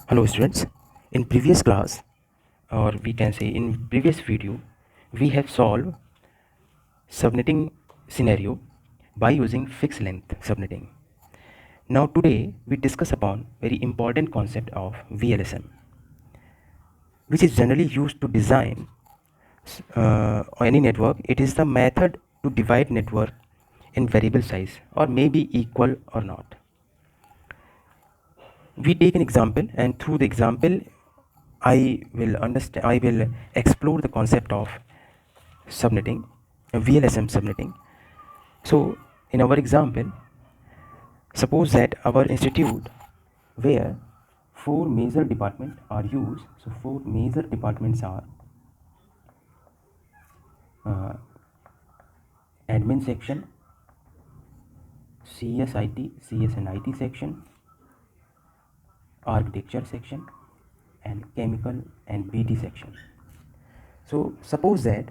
Hello students, in previous class or we can say in previous video we have solved subnetting scenario by using fixed length subnetting. Now today we discuss upon very important concept of VLSM, which is generally used to design any network. It is the method to divide network in variable size or maybe equal or not. We take an example, and through the example I will explore the concept of subnetting, VLSM subnetting. So in our example, suppose that our institute where four major departments are used. So four major departments are uh, admin section, CS and IT section, architecture section, and chemical and BT section. So suppose that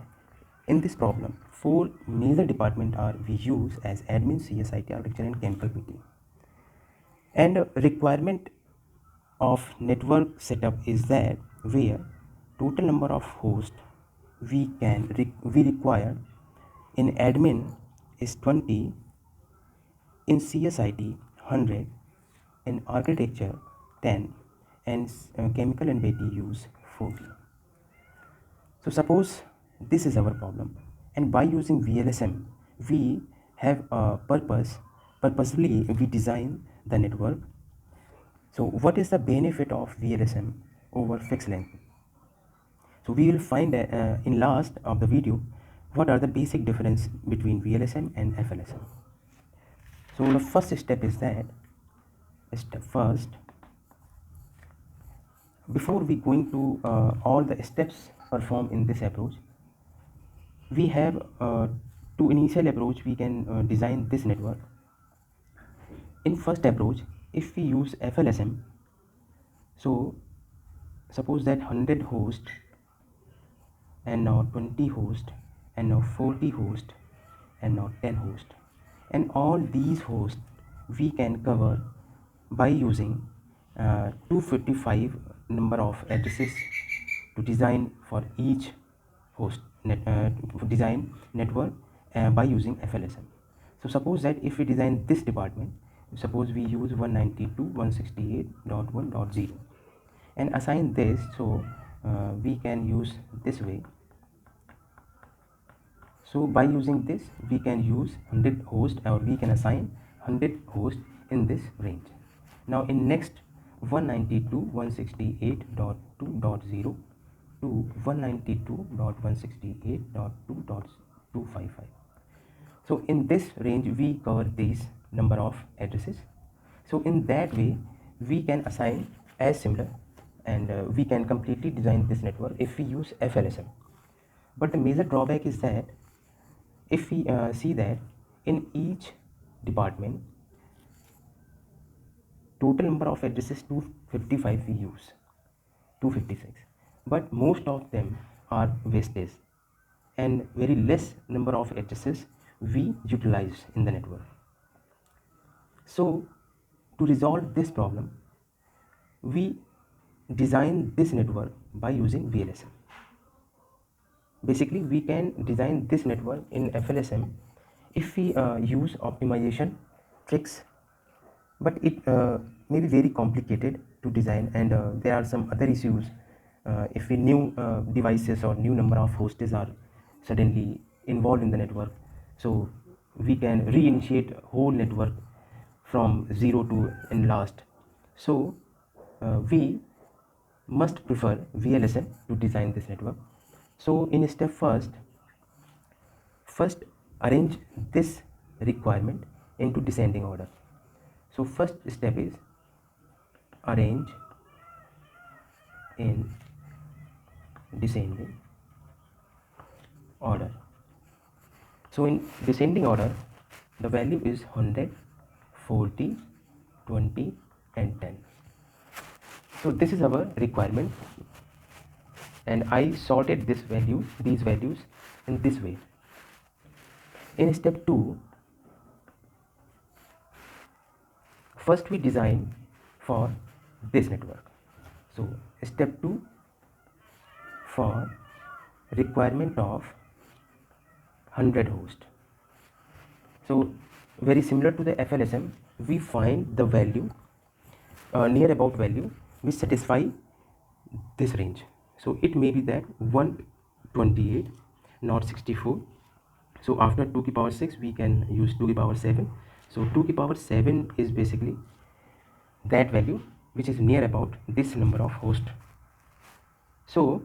in this problem, four major departments are we use as admin, CS, IT, architecture, and chemical BT. And requirement of network setup is that where total number of hosts we require in admin is 20, in CSIT 100, in architecture 10, and chemical and BT use 40. So suppose this is our problem, and by using VLSM, we have a purposefully we design the network. So what is the benefit of VLSM over fixed length? So we will find in last of the video what are the basic difference between VLSM and FLSM. So the first step is that before we going to all the steps performed in this approach, we have two initial approach we can design this network. In first approach, if we use FLSM, so suppose that 100 host and now 20 host and now 40 host and now 10 host, and all these hosts we can cover by using 255 number of addresses to design for each design network by using FLSM. So suppose that if we design this department, suppose we use 192.168.1.0 and assign this. So we can use this way. So by using this we can use 100 host, or we can assign 100 host in this range. Now in next 192.168.2.0 to 192.168.2.255. So in this range we cover these number of addresses. So in that way we can assign as similar, and we can completely design this network if we use FLSM. But the major drawback is that if we see that in each department total number of addresses 255 we use 256, but most of them are wastage and very less number of addresses we utilize in the network. So to resolve this problem, we design this network by using VLSM. Basically we can design this network in FLSM if we use optimization tricks, but it may be very complicated to design, and there are some other issues if we new devices or new number of hosts are suddenly involved in the network. So we can reinitiate whole network from zero to in last. So we must prefer VLSM to design this network. So in step first arrange this requirement into descending order. So first step is arrange in descending order. So in descending order the value is 100, 40, 20 and 10. So this is our requirement, and I sorted these values in this way. In step 2, first we design for this network. So step 2, for requirement of 100 host. So very similar to the FLSM, we find the value, near about value which satisfy this range. So it may be that 128, not 64. So after 2 to the power 6 we can use 2 to the power 7. So 2 to the power 7 is basically that value which is near about this number of hosts. So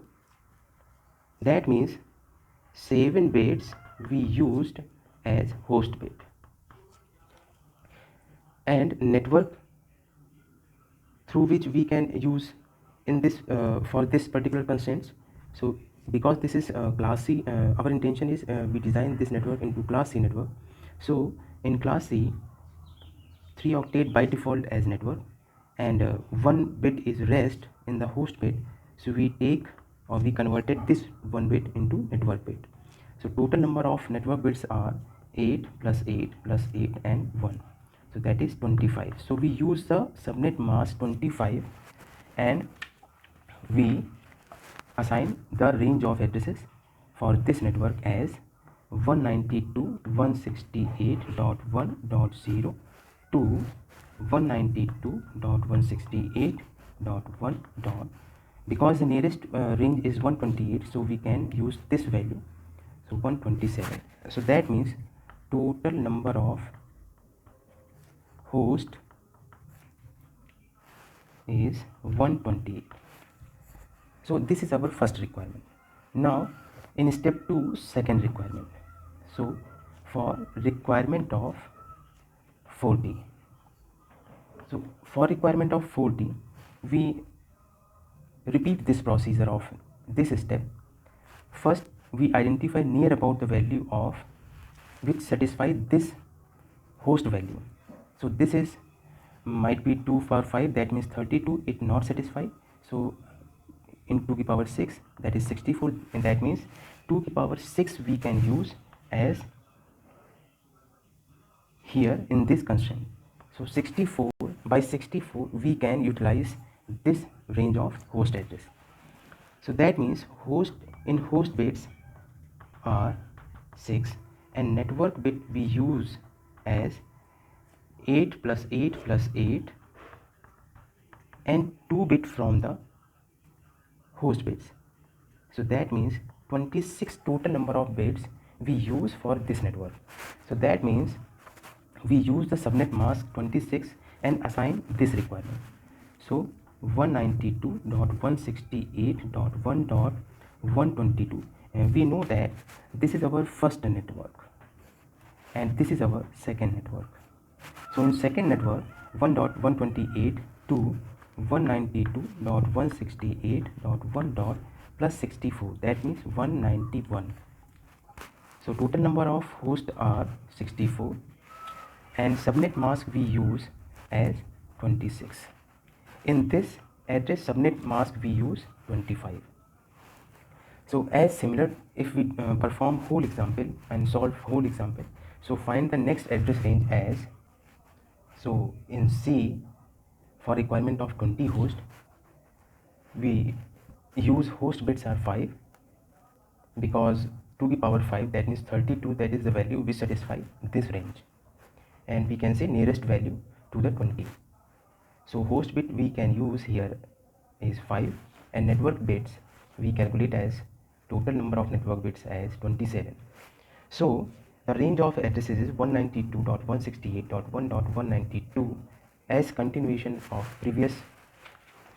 that means 7 bits we used as host bit, and network through which we can use in this for this particular constraints. So because this is class C, our intention is we design this network into class C network. So in class C, 3 octet by default as network, and 1 bit is rest in the host bit. So we take, or we converted this 1 bit into network bit. So total number of network bits are 8 plus 8 plus 8 and 1. So that is 25. So we use the subnet mask 25, and we assign the range of addresses for this network as 192.168.1.0 to 192.168.1. Because the nearest range is 128, so we can use this value, so 127. So that means total number of host is 128. So this is our first requirement. Now in step 2, second requirement. So for requirement of 40, so for requirement of 40 we repeat this procedure of this step. First we identify near about the value of which satisfy this host value. So this is might be 2 for 5, that means 32, it not satisfy. So in 2 to the power 6, that is 64, and that means 2 to the power 6 we can use as here in this constraint. So 64 by 64 we can utilize this range of host address. So that means host in host bits are 6, and network bit we use as 8 plus 8 plus 8 and 2 bit from the host bits. So that means 26 total number of bits we use for this network. So that means we use the subnet mask 26 and assign this requirement. So 192.168.1.122, and we know that this is our first network and this is our second network. So in second network, 1.128 to 192.168.1. plus 64, that means 191. So total number of hosts are 64, and subnet mask we use as 26. In this address subnet mask we use 25. So as similar, if we perform whole example and solve whole example, so find the next address range as, so in C, for requirement of 20 host we use host bits are 5, because 2 to the power 5, that means 32, that is the value which satisfy this range, and we can say nearest value to the 20. So host bit we can use here is 5, and network bits we calculate as total number of network bits as 27. So the range of addresses is 192.168.1.192 as continuation of previous.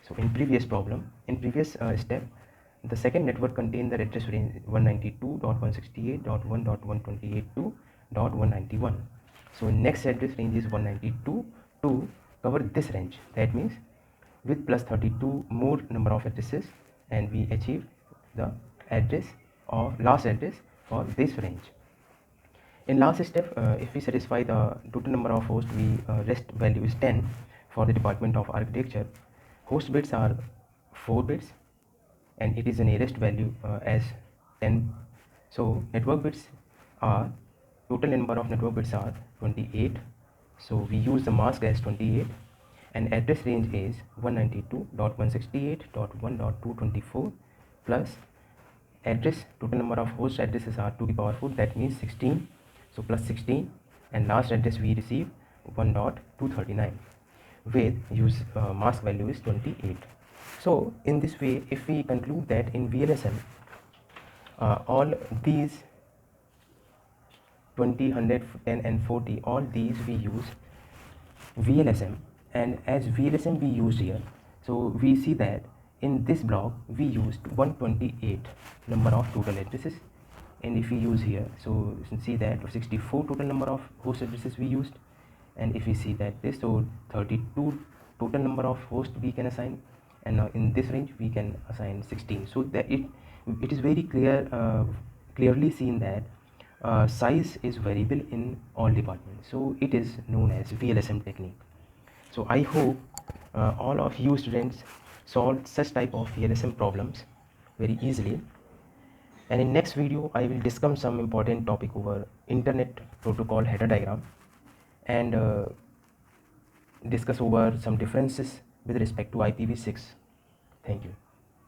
So in previous problem, in previous step, the second network contained the address range 192.168.1.128.2.191. So next address range is 192 to cover this range. That means with plus 32 more number of addresses, and we achieve the address of last address for this range. In last step, if we satisfy the total number of hosts, we rest value is 10 for the department of architecture. Host bits are 4 bits, and it is the nearest value as 10. So network bits are, total number of network bits are 28. So we use the mask as 28, and address range is 192.168.1.224 plus address, total number of host addresses are to the power 4, that means 16, so plus 16, and last address we receive 1.239 with use mask value is 28. So in this way, if we conclude that in VLSM all these 20, 100, 10 and 40, all these we use VLSM, and as VLSM we used here, so we see that in this block we used 128 number of total addresses, and if we use here, so you can see that 64 total number of host addresses we used, and if we see that this, so 32 total number of hosts we can assign, and now in this range we can assign 16. So that it is very clearly seen that size is variable in all departments, so it is known as VLSM technique. So I hope all of you students solve such type of VLSM problems very easily, and in next video I will discuss some important topic over internet protocol header diagram, and discuss over some differences with respect to IPv6. Thank you.